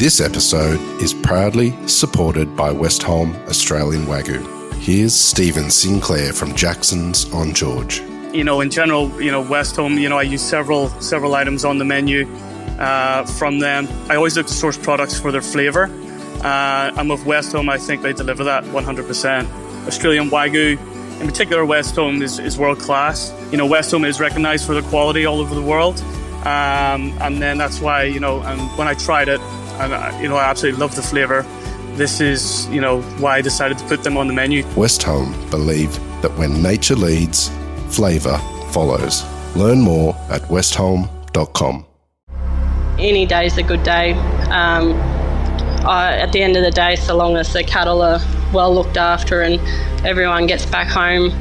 This episode is proudly supported by Westholme Australian Wagyu. Here's Stephen Sinclair from Jackson's on George. In general, Westholme, I use several items on the menu from them. I always look to source products for their flavour. And with Westholme, I think they deliver that 100%. Australian Wagyu, in particular Westholme, is world class. Westholme is recognised for their quality all over the world. And then that's why, and when I tried it, and I absolutely love the flavour. This is, why I decided to put them on the menu. Westholme believe that when nature leads, flavour follows. Learn more at westholme.com. Any day is a good day. At the end of the day, so long as the cattle are well looked after and everyone gets back home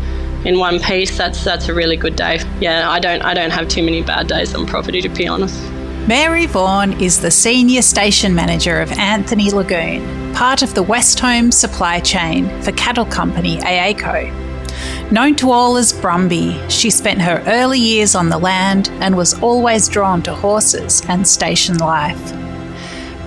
in one piece, that's a really good day. Yeah, I don't have too many bad days on property, to be honest. Mary Vaughan is the Senior Station Manager of Anthony Lagoon, part of the Westholme supply chain for cattle company AACo. Known to all as Brumby, she spent her early years on the land and was always drawn to horses and station life.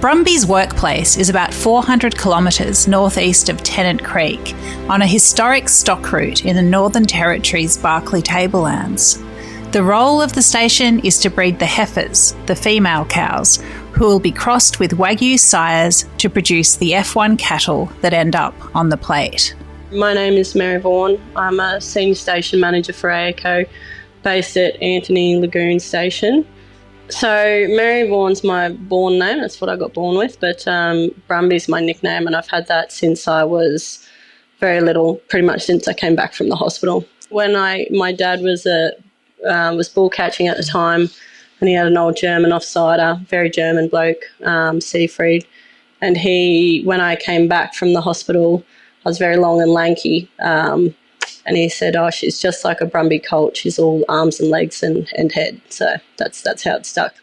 Brumby's workplace is about 400 kilometres northeast of Tennant Creek on a historic stock route in the Northern Territory's Barkly Tablelands. The role of the station is to breed the heifers, the female cows, who will be crossed with Wagyu sires to produce the F1 cattle that end up on the plate. My name is Mary Vaughan. I'm a Senior Station Manager for AACo based at Anthony Lagoon Station. So Mary Vaughan's my born name, that's what I got born with, but Brumby's my nickname, and I've had that since I was very little, pretty much since I came back from the hospital. When my dad was bull catching at the time, and he had an old German offsider, very German bloke, Siegfried, and when I came back from the hospital, I was very long and lanky, and he said, "Oh, she's just like a Brumby colt. She's all arms and legs and head." So that's how it stuck.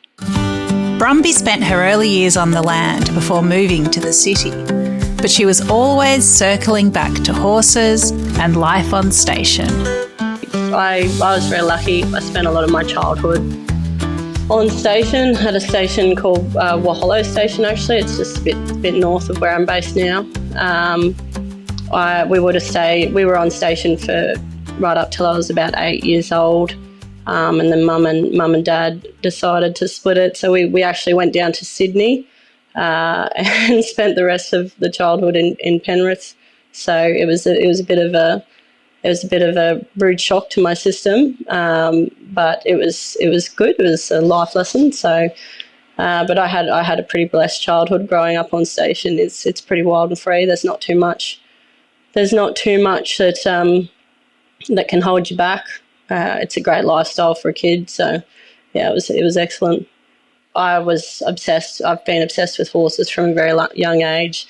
Brumby spent her early years on the land before moving to the city, but she was always circling back to horses and life on station. I was very lucky. I spent a lot of my childhood on station. Had a station called Westholme Station, actually. It's just a bit north of where I'm based now. We were on station for right up till I was about 8 years old, and then mum and dad decided to split it. So we actually went down to Sydney and spent the rest of the childhood in Penrith. So it was a bit of a rude shock to my system, but it was good. It was a life lesson. So, but I had a pretty blessed childhood growing up on station. It's pretty wild and free. There's not too much that can hold you back. It's a great lifestyle for a kid. So, yeah, it was excellent. I was obsessed. I've been obsessed with horses from a very young age,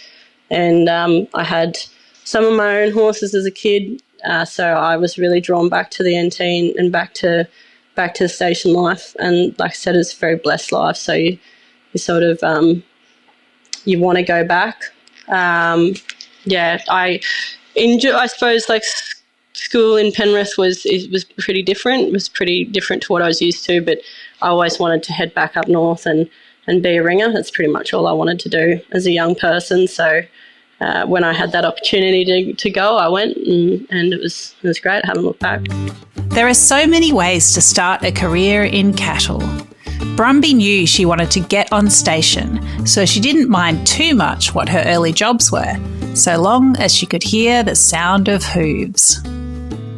and I had some of my own horses as a kid. So I was really drawn back to the NT and back to station life. And like I said, it's a very blessed life. So you sort of you want to go back. I suppose like school in Penrith was pretty different. It was pretty different to what I was used to. But I always wanted to head back up north and be a ringer. That's pretty much all I wanted to do as a young person. So. When I had that opportunity to go, I went, and it was great. I haven't looked back. There are so many ways to start a career in cattle. Brumby knew she wanted to get on station, so she didn't mind too much what her early jobs were, so long as she could hear the sound of hooves.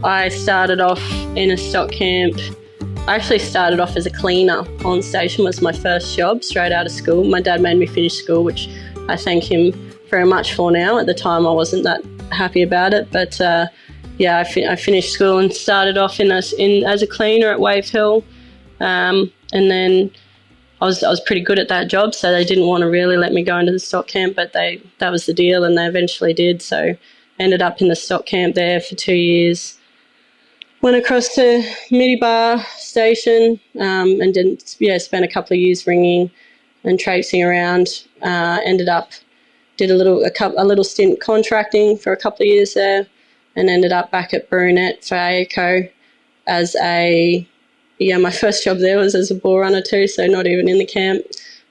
I started off in a stock camp. I actually started off as a cleaner on station. Was my first job straight out of school. My dad made me finish school, which I thank him very much for now. At the time I wasn't that happy about it, but I finished school and started off as a cleaner at Wave Hill, and then I was pretty good at that job, so they didn't want to really let me go into the stock camp, but that was the deal, and they eventually did. So ended up in the stock camp there for 2 years. Went across to Midibar Station and spent a couple of years ringing and traipsing around. Did a little stint contracting for a couple of years there, and ended up back at Brunette for AACo as my first job there was as a bull runner too, so not even in the camp.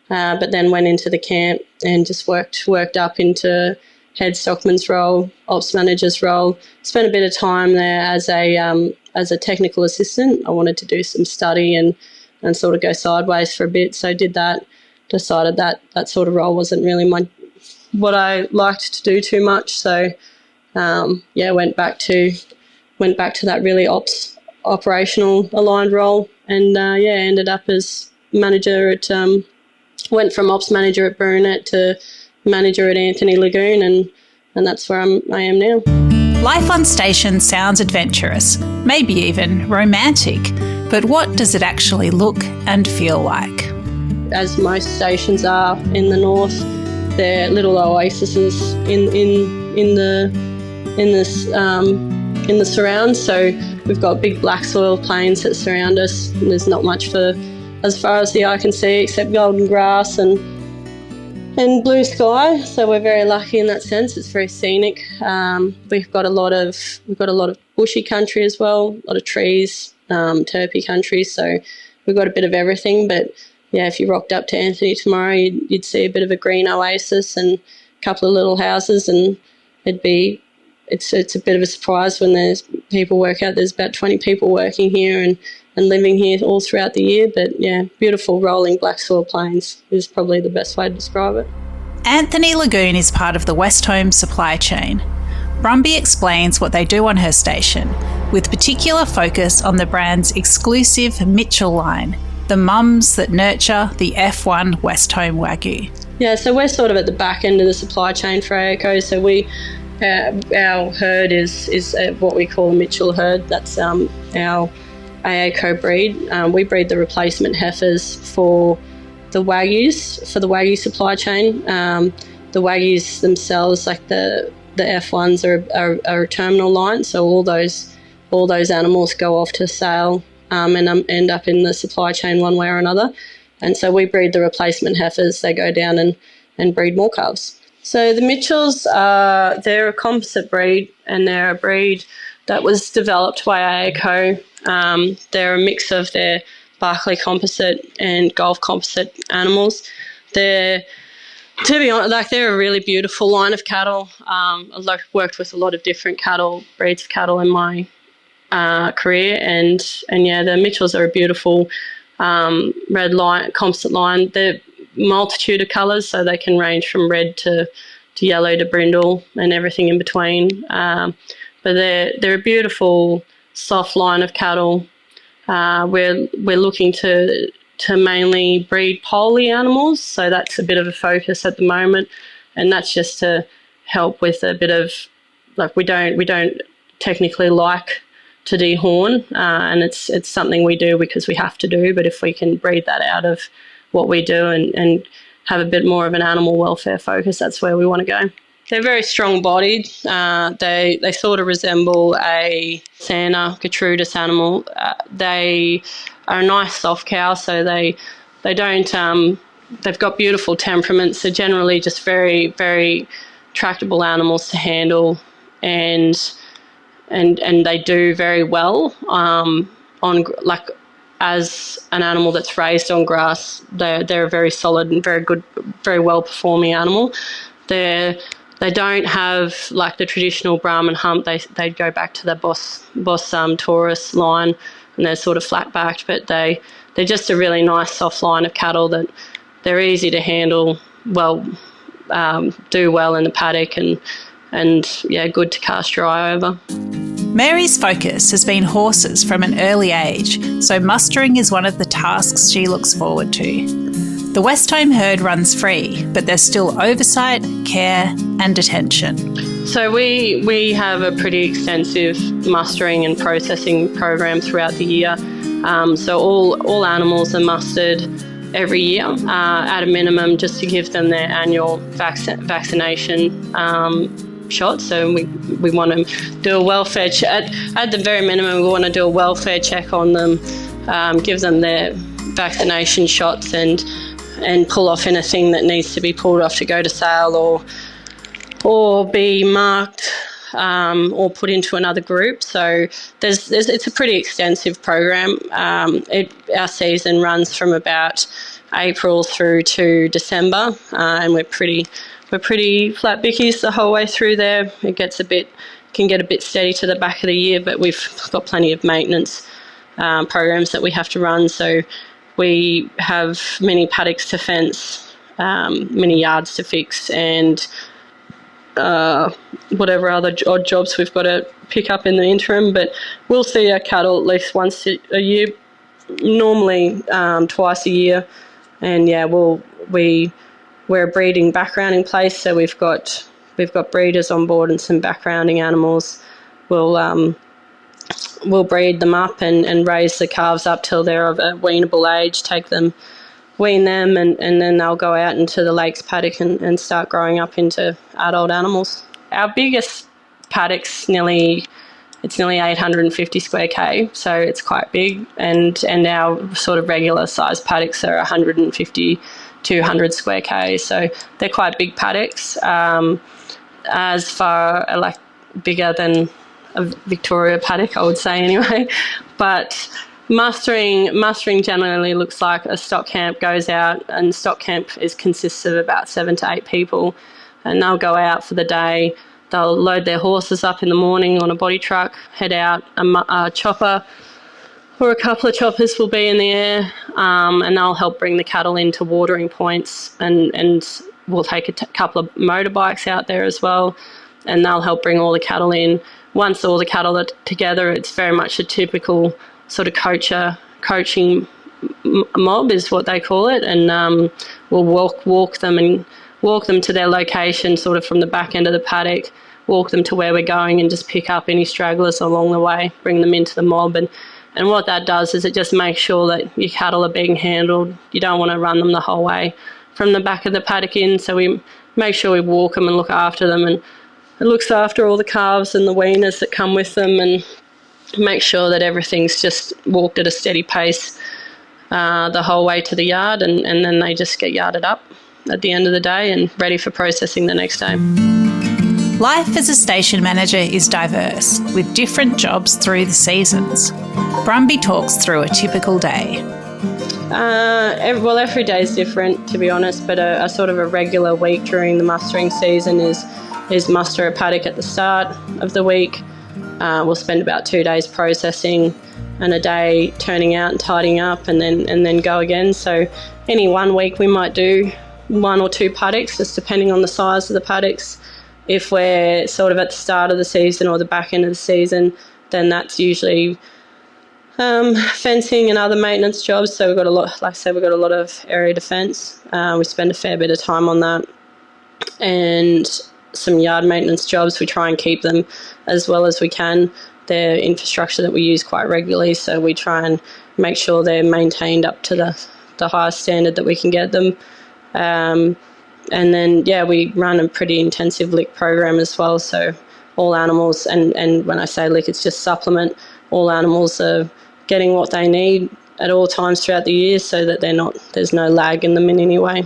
but then went into the camp and just worked up into head stockman's role, ops manager's role. Spent a bit of time there as a technical assistant. I wanted to do some study and sort of go sideways for a bit, so I did that. Decided that sort of role wasn't really what I liked to do too much. So went back to that really operational aligned role, and ended up as manager at went from ops manager at Brunet to manager at Anthony Lagoon, and that's where I am now. Life on station sounds adventurous, maybe even romantic, but what does it actually look and feel like? As most stations are in the north, they're little oases in the surrounds. So we've got big black soil plains that surround us, and there's not much for as far as the eye can see except golden grass and blue sky. So we're very lucky in that sense. It's very scenic. We've got a lot of bushy country as well, a lot of trees, terpy country. So we've got a bit of everything. But yeah, if you rocked up to Anthony tomorrow, you'd see a bit of a green oasis and a couple of little houses, and it's a bit of a surprise when there's people work out. There's about 20 people working here and living here all throughout the year. But yeah, beautiful rolling black soil plains is probably the best way to describe it. Anthony Lagoon is part of the Westholme supply chain. Brumby explains what they do on her station, with particular focus on the brand's exclusive Mitchell line, the mums that nurture the F1 Westholme Wagyu. Yeah, so we're sort of at the back end of the supply chain for AACo. So our herd is what we call a Mitchell herd. That's our AACo breed. We breed the replacement heifers for the Wagyus, for the Wagyu supply chain. The Wagyus themselves, like the F1s, are a terminal line. So all those animals go off to sale and end up in the supply chain one way or another. And so we breed the replacement heifers. They go down and breed more calves. So the Mitchells, they're a composite breed, and they're a breed that was developed by AACo. They're a mix of their Barclay composite and Gulf composite animals. To be honest, they're a really beautiful line of cattle. I've worked with a lot of different breeds of cattle in my career, and the Mitchells are a beautiful red line, composite line. They're multitude of colours, so they can range from red to yellow to brindle and everything in between. But they're a beautiful soft line of cattle. We're looking to mainly breed poly animals, so that's a bit of a focus at the moment, and that's just to help with a bit of, we don't technically like to dehorn, and it's something we do because we have to do. But if we can breed that out of what we do and have a bit more of an animal welfare focus, that's where we want to go. They're very strong-bodied. They sort of resemble a Santa Gertrudis animal. They are a nice soft cow, so they don't. They've got beautiful temperaments. They're generally just very, very tractable animals to handle, and they do very well as an animal that's raised on grass. They're a very solid and very good, very well performing animal. They don't have like the traditional Brahman hump. They go back to the Boss Taurus line, and they're sort of flat backed, but they're just a really nice soft line of cattle that they're easy to handle, do well in the paddock, and good to cast your eye over. Mary's focus has been horses from an early age, so mustering is one of the tasks she looks forward to. The Westholme herd runs free, but there's still oversight, care and attention. So we have a pretty extensive mustering and processing program throughout the year. So all animals are mustered every year at a minimum, just to give them their annual vaccination shots. So we want to do a welfare check. At the very minimum, we want to do a welfare check on them, give them their vaccination shots, and pull off anything that needs to be pulled off to go to sale or be marked or put into another group. So it's a pretty extensive program. Our season runs from about April through to December, and we're pretty flat bickies the whole way through there. It can get a bit steady to the back of the year, but we've got plenty of maintenance programs that we have to run. So we have many paddocks to fence, many yards to fix, and whatever other odd jobs we've got to pick up in the interim. But we'll see our cattle at least once a year, normally twice a year. And yeah, we're a breeding backgrounding place, so we've got breeders on board and some backgrounding animals. We'll breed them up and raise the calves up till they're of a weanable age, wean them, and then they'll go out into the lakes paddock and start growing up into adult animals. Our biggest paddock's nearly 850 square K, so it's quite big, and our sort of regular size paddocks are 150, 200 square K, so they're quite big paddocks, as far like bigger than a Victoria paddock, I would say anyway. But mustering generally looks like a stock camp goes out, and stock camp consists of about 7 to 8 people, and they'll go out for the day. They'll load their horses up in the morning on a body truck, head out. A chopper or a couple of choppers will be in the air, and they'll help bring the cattle into watering points, and we'll take a couple of motorbikes out there as well, and they'll help bring all the cattle in. Once all the cattle are together, it's very much a typical sort of coaching mob is what they call it, and we'll walk them to their location sort of from the back end of the paddock, walk them to where we're going, and just pick up any stragglers along the way, bring them into the mob. And what that does is it just makes sure that your cattle are being handled. You don't want to run them the whole way from the back of the paddock in, so we make sure we walk them and look after them, and it looks after all the calves and the weaners that come with them, and make sure that everything's just walked at a steady pace the whole way to the yard, and then they just get yarded up at the end of the day and ready for processing the next day. Life as a station manager is diverse, with different jobs through the seasons. Brumby talks through a typical day. Every day is different, to be honest, but a sort of a regular week during the mustering season is muster a paddock at the start of the week. We'll spend about 2 days processing and a day turning out and tidying up, and then go again. So any 1 week we might do 1 or 2 paddocks, just depending on the size of the paddocks. If we're sort of at the start of the season or the back end of the season, then that's usually fencing and other maintenance jobs. So we've got a lot, like I said, we've got a lot of area defence. We spend a fair bit of time on that, and some yard maintenance jobs. We try and keep them as well as we can. They're infrastructure that we use quite regularly, so we try and make sure they're maintained up to the highest standard that we can get them. And then, we run a pretty intensive lick program as well. So all animals, and when I say lick, it's just supplement, all animals are getting what they need at all times throughout the year, so that there's no lag in them in any way.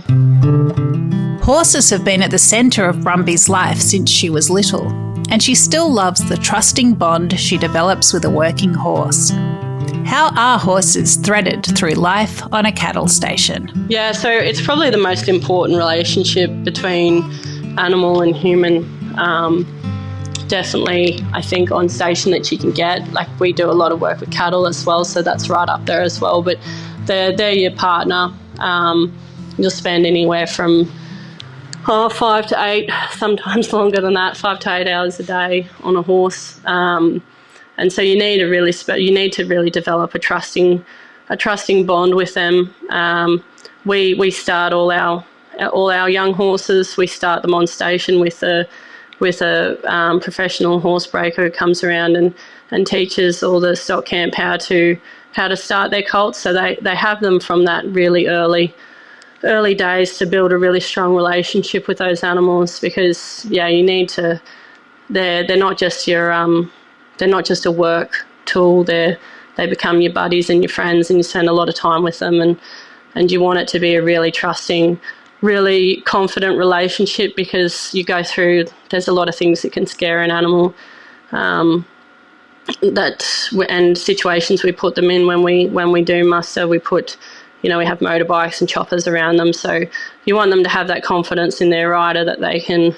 Horses have been at the centre of Brumby's life since she was little, and she still loves the trusting bond she develops with a working horse. How are horses threaded through life on a cattle station? Yeah, so it's probably the most important relationship between animal and human. Definitely, I think, on station that you can get. Like, we do a lot of work with cattle as well, so that's right up there as well. But they're your partner. You'll spend anywhere from 5 to 8, sometimes longer than that, 5 to 8 hours a day on a horse. And so you need to really develop a trusting bond with them. We start all our young horses. We start them on station with a professional horse breaker who comes around and teaches all the stock camp how to start their colts. So they have them from that really early days to build a really strong relationship with those animals, because you need to. They're not just they're not just a work tool. They become your buddies and your friends, and you spend a lot of time with them, and you want it to be a really trusting, really confident relationship, because you go through, there's a lot of things that can scare an animal, and situations we put them in when we do muster. We put we have motorbikes and choppers around them. So you want them to have that confidence in their rider that they can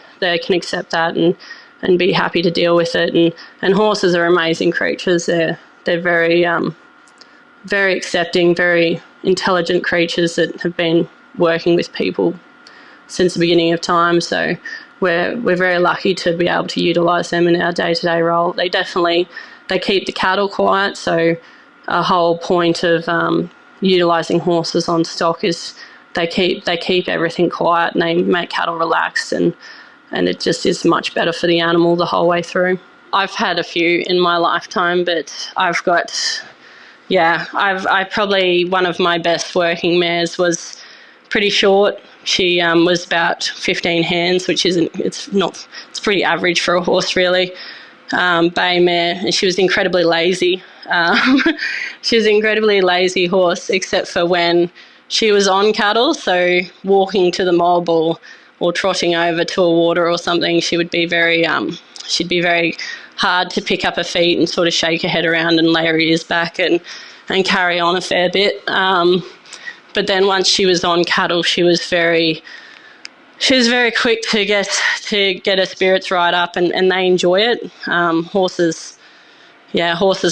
accept that and be happy to deal with it. And horses are amazing creatures. They're very very accepting, very intelligent creatures that have been working with people since the beginning of time. So we're very lucky to be able to utilise them in our day-to-day role. They keep the cattle quiet. So a whole point of utilising horses on stock is they keep everything quiet and they make cattle relaxed, and it just is much better for the animal the whole way through. I've had a few in my lifetime, but I've probably, one of my best working mares was pretty short. She was about 15 hands, which it's pretty average for a horse really. Bay mare, and she was incredibly lazy. She was an incredibly lazy horse, except for when she was on cattle. So walking to the mob or trotting over to a water or something, she would be she'd be very hard to pick up her feet and sort of shake her head around and lay her ears back and carry on a fair bit. But then once she was on cattle, she was very quick to get her spirits right up, and they enjoy it. Horses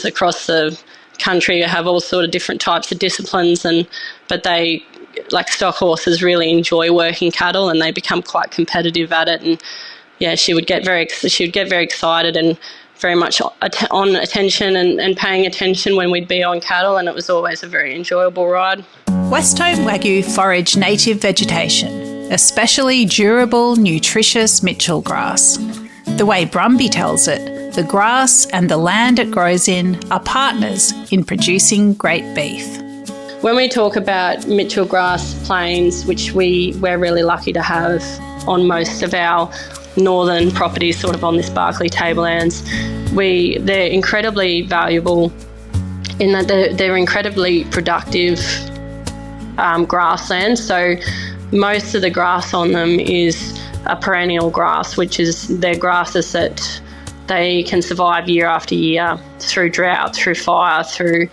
across the country have all sort of different types of disciplines, but they, like stock horses, really enjoy working cattle, and they become quite competitive at it. And she would get very excited and very much on attention and paying attention when we'd be on cattle, and it was always a very enjoyable ride. Westholme Wagyu forage native vegetation, especially durable, nutritious Mitchell grass. The way Brumby tells it, the grass and the land it grows in are partners in producing great beef. When we talk about Mitchell grass plains, which we're really lucky to have on most of our northern properties, sort of on this Barkly Tablelands, they're incredibly valuable in that they're incredibly productive grasslands. So most of the grass on them is a perennial grass, which is they're grasses that they can survive year after year through drought, through fire, through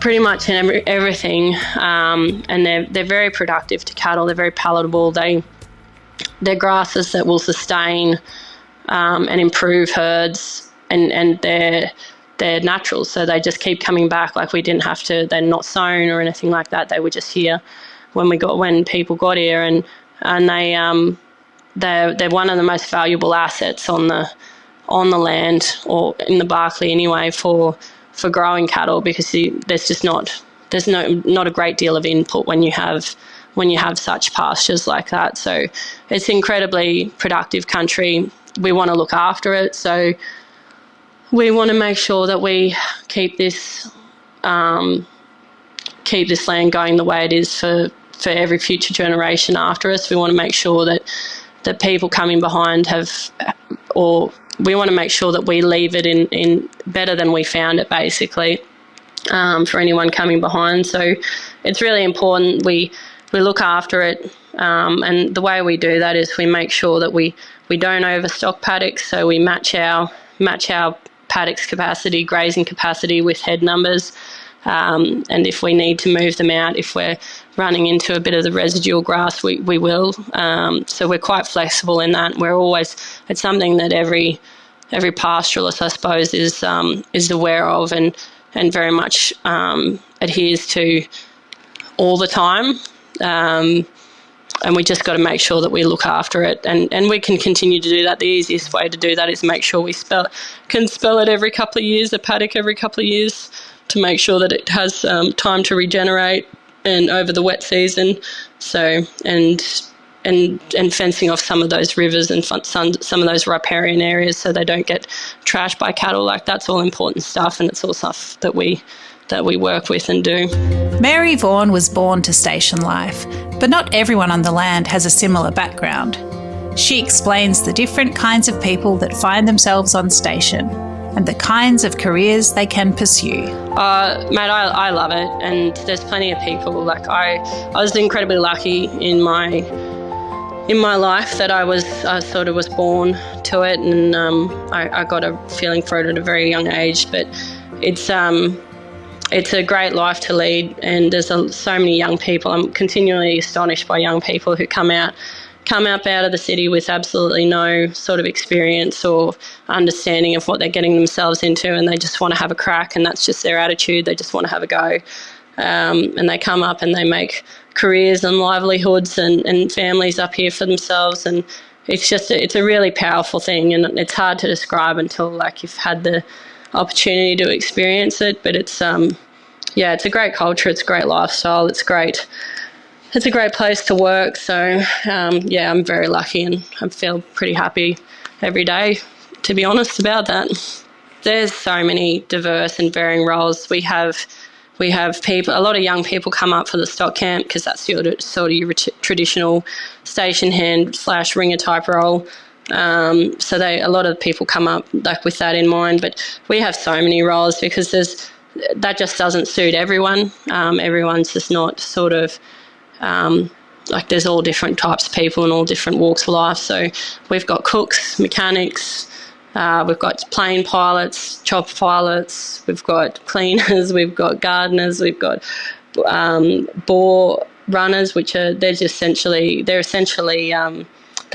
pretty much everything. And they're very productive to cattle. They're very palatable. They're grasses that will sustain and improve herds, and they're natural, so they just keep coming back. Like, we didn't have to, they're not sown or anything like that. They were just here when people got here, and they're one of the most valuable assets on the land, or in the Barkly anyway, for growing cattle, because there's not a great deal of input when you have such pastures like that. So it's incredibly productive country. We want to look after it, so we want to make sure that we keep this land going the way it is for every future generation after us. We want to make sure that people coming behind we want to make sure that we leave it in better than we found it, basically, for anyone coming behind. So it's really important we look after it, and the way we do that is we make sure that we don't overstock paddocks. So we match our paddocks capacity, grazing capacity, with head numbers, and if we need to move them out, if we're running into a bit of the residual grass, we will. So we're quite flexible in that. It's something that every pastoralist, I suppose, is aware of and very much adheres to all the time. And we just got to make sure that we look after it, and we can continue to do that. The easiest way to do that is make sure we can spell it every couple of years, a paddock every couple of years, to make sure that it has time to regenerate and over the wet season. So and fencing off some of those rivers and some of those riparian areas so they don't get trashed by cattle. Like, that's all important stuff, and it's all stuff that we work with and do. Mary Vaughan was born to station life, but not everyone on the land has a similar background. She explains the different kinds of people that find themselves on station and the kinds of careers they can pursue. Mate, I love it, and there's plenty of people. Like, I was incredibly lucky in my life that I sort of was born to it, and I got a feeling for it at a very young age. But it's it's a great life to lead, and there's so many young people. I'm continually astonished by young people who come out of the city with absolutely no sort of experience or understanding of what they're getting themselves into, and they just want to have a crack, and that's just their attitude. They just want to have a go. And they come up and they make careers and livelihoods and families up here for themselves, and it's a really powerful thing, and it's hard to describe until like you've had the opportunity to experience it. But it's it's a great culture, it's a great lifestyle, it's a great place to work. So I'm very lucky, and I feel pretty happy every day, to be honest about that. There's so many diverse and varying roles. We have people, a lot of young people come up for the stock camp because that's your traditional station hand / ringer type role. So a lot of people come up like with that in mind. But we have so many roles because that just doesn't suit everyone. Everyone's just not sort of like there's all different types of people and all different walks of life. So we've got cooks, mechanics. We've got plane pilots, chopper pilots, we've got cleaners, we've got gardeners, we've got bore runners, they're essentially they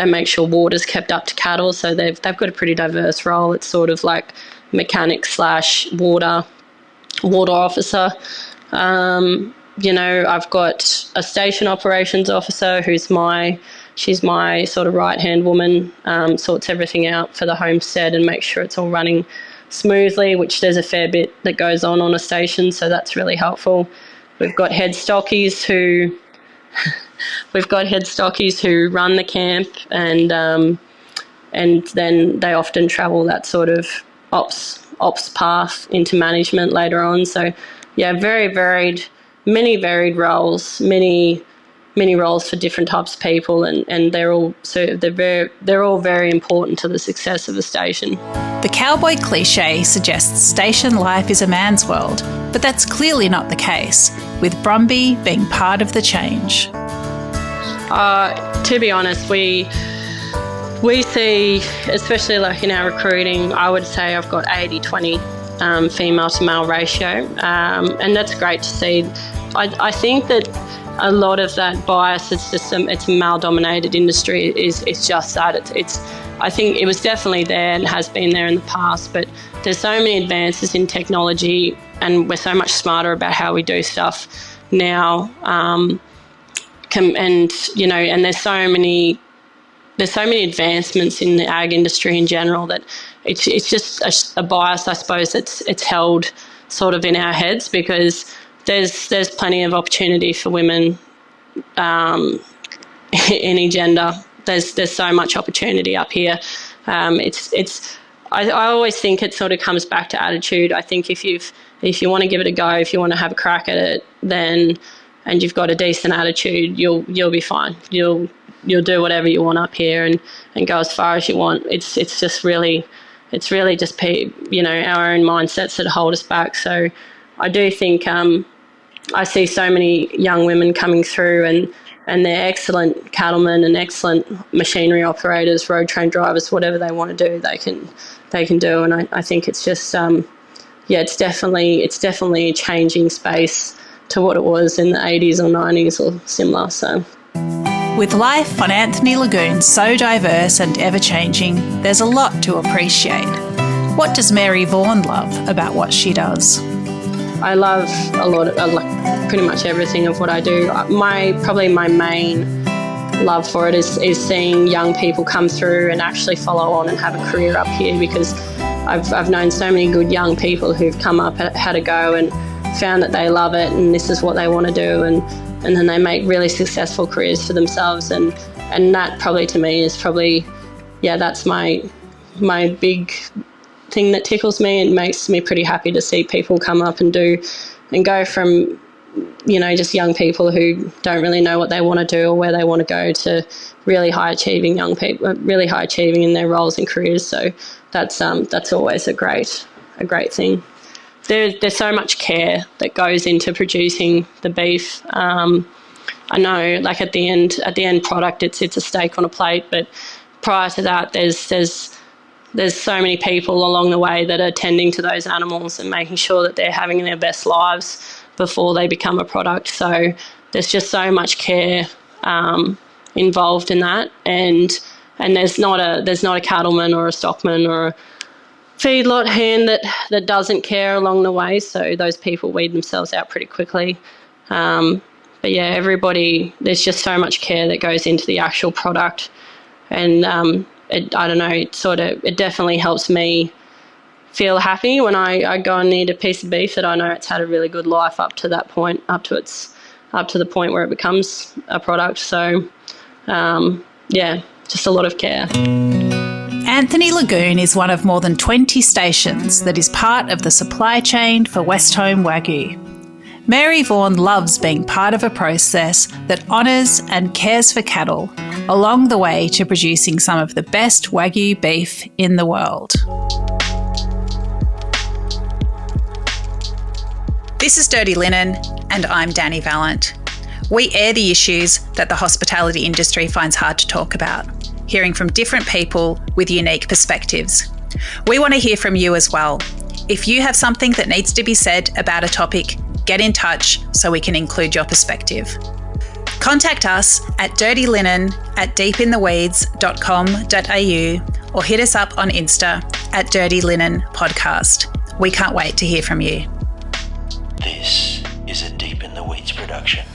make sure water's kept up to cattle. So they've got a pretty diverse role. It's sort of like mechanic / water officer. I've got a station operations officer she's my sort of right-hand woman, sorts everything out for the homestead and makes sure it's all running smoothly, which there's a fair bit that goes on a station, so that's really helpful. We've got head stockies who run the camp, and then they often travel that sort of ops path into management later on. So yeah, many varied roles, many roles for different types of people, and they're all very important to the success of a station. The cowboy cliche suggests station life is a man's world, but that's clearly not the case, with Brumby being part of the change. To be honest, we see, especially like in our recruiting, I would say I've got 80-20 female to male ratio, and that's great to see. I think that a lot of that bias, it's a male-dominated industry. It's just that I think it was definitely there and has been there in the past, but there's so many advances in technology, and we're so much smarter about how we do stuff now. And there's so many advancements in the ag industry in general that it's just a bias, I suppose. It's held sort of in our heads because there's plenty of opportunity for women, any gender. There's so much opportunity up here. I always think it sort of comes back to attitude. I think if you want to give it a go, if you want to have a crack at it, and you've got a decent attitude, you'll be fine. You'll do whatever you want up here and go as far as you want. It's really just our own mindsets that hold us back. So I do think I see so many young women coming through, and they're excellent cattlemen and excellent machinery operators, road train drivers, whatever they want to do, they can do. And I think it's just it's definitely a changing space to what it was in the 80s or 90s or similar. So with life on Anthony Lagoon so diverse and ever-changing, there's a lot to appreciate. What does Mary Vaughan love about what she does? I love pretty much everything of what I do. Probably my main love for it is seeing young people come through and actually follow on and have a career up here, because I've known so many good young people who've come up, had a go and found that they love it and this is what they want to do, and then they make really successful careers for themselves, and that probably to me is that's my big thing that tickles me. It makes me pretty happy to see people come up and do and go from just young people who don't really know what they want to do or where they want to go to really high achieving young people, really high achieving in their roles and careers. So that's always a great thing. There's so much care that goes into producing the beef. I know, like at the end product, it's a steak on a plate, but prior to that, there's there's so many people along the way that are tending to those animals and making sure that they're having their best lives before they become a product. So there's just so much care involved in that, and there's not a cattleman or a stockman or a feedlot hand that doesn't care along the way. So those people weed themselves out pretty quickly. But yeah, everybody, there's just so much care that goes into the actual product, and I don't know, it definitely helps me feel happy when I go and eat a piece of beef that I know it's had a really good life up to that point, up to the point where it becomes a product. So yeah, just a lot of care. Anthony Lagoon is one of more than 20 stations that is part of the supply chain for Westholme Wagyu. Mary Vaughan loves being part of a process that honours and cares for cattle along the way to producing some of the best Wagyu beef in the world. This is Dirty Linen, and I'm Dani Valent. We air the issues that the hospitality industry finds hard to talk about, hearing from different people with unique perspectives. We want to hear from you as well. If you have something that needs to be said about a topic, get in touch so we can include your perspective. Contact us at dirtylinen@deepintheweeds.com.au or hit us up on Insta at Dirty Linen Podcast. We can't wait to hear from you. This is a Deep in the Weeds production.